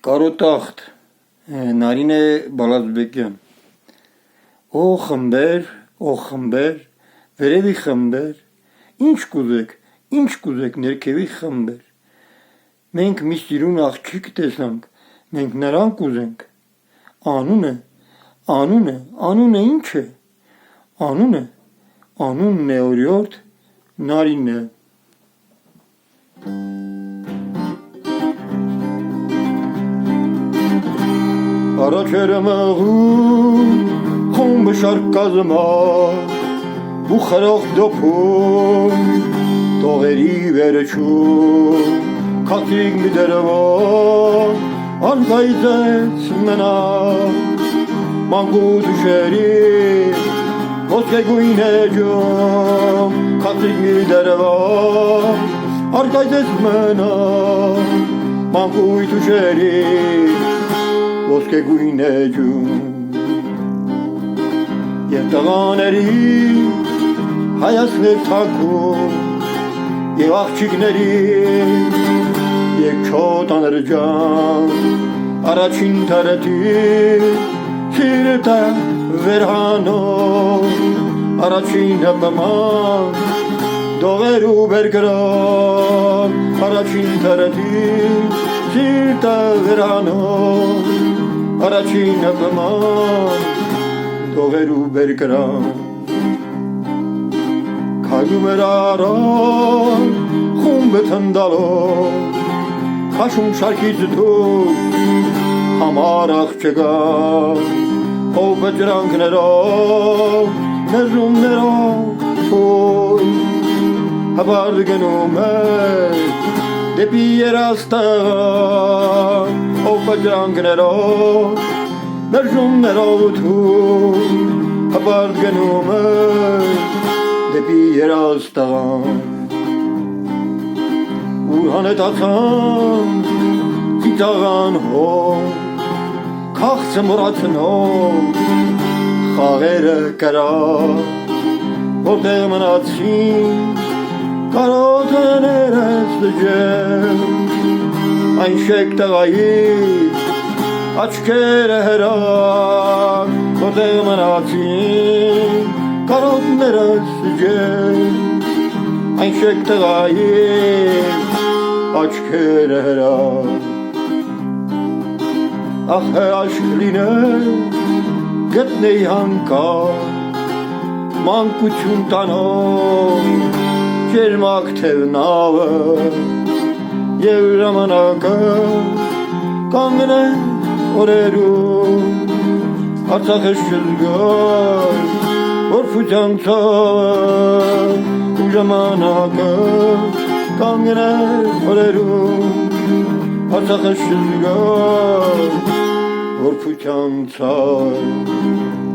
Կարոտախտ Նարինե Բալազբեկյան Օ խմբեր, վերևի խմբեր, ինչ կուզեք ներքևի խմբեր, մենք մի սիրուն աղջիկ տեսանք, մենք նրան կուզենք, անունը ինչ է, անունն է օրիորդ Նարինե Առաջերը մղում խումբը շարք կազմա ու խրող դոփում տողերի վերջում քաթիկ մի դրվող արգայծեց մնա մանկուց ուշերի ոսկեգույն էջում քաթիկ մի դրվող արգայծեց մնա մանկուց ուշերի ոսկեգույն էջում Եվ տղաների հայացներ թակում Եվ աղջիկների երկչոտ աներջան Առաջին թարետի սիրտը վերհանով Առաջին հպման դողեր ու բերգրով Առաջին թարետի սիրտը վերհանով Առաջին հպման Դողեր ու բերգրան Քայլում էր առան խումբը թնդալով Քաշում շարքից դուք համար աղջկա Ով վճրանքներով ներումներով փոյ Հաբարդ գնում էր դեպի երաստաղան Ով վճրանքներով ներումներով թույ Հաբարդ գնում էր դեպի երաստաղան Ուր հանետացան ծիծաղան հոր Քաղցը մորացնով խաղերը կրավ Որտեղ մնացին կարոտներս լջել Այն շեք տղայից աչքերը հրավ Որտեղ մնացին կարոտներս լջել Այն շեք տղայից աչքերը հրավ Ախ է աշկ լինել գտնեի հանկար Մանկություն տանող ջերմակ թևնավը Եվ ժամանակը կանգնել օրերում Արցախը շլգար Որփության ցավը ու ժամանակը կանգնել օրերում Արցախը շլգար Որփության ցավը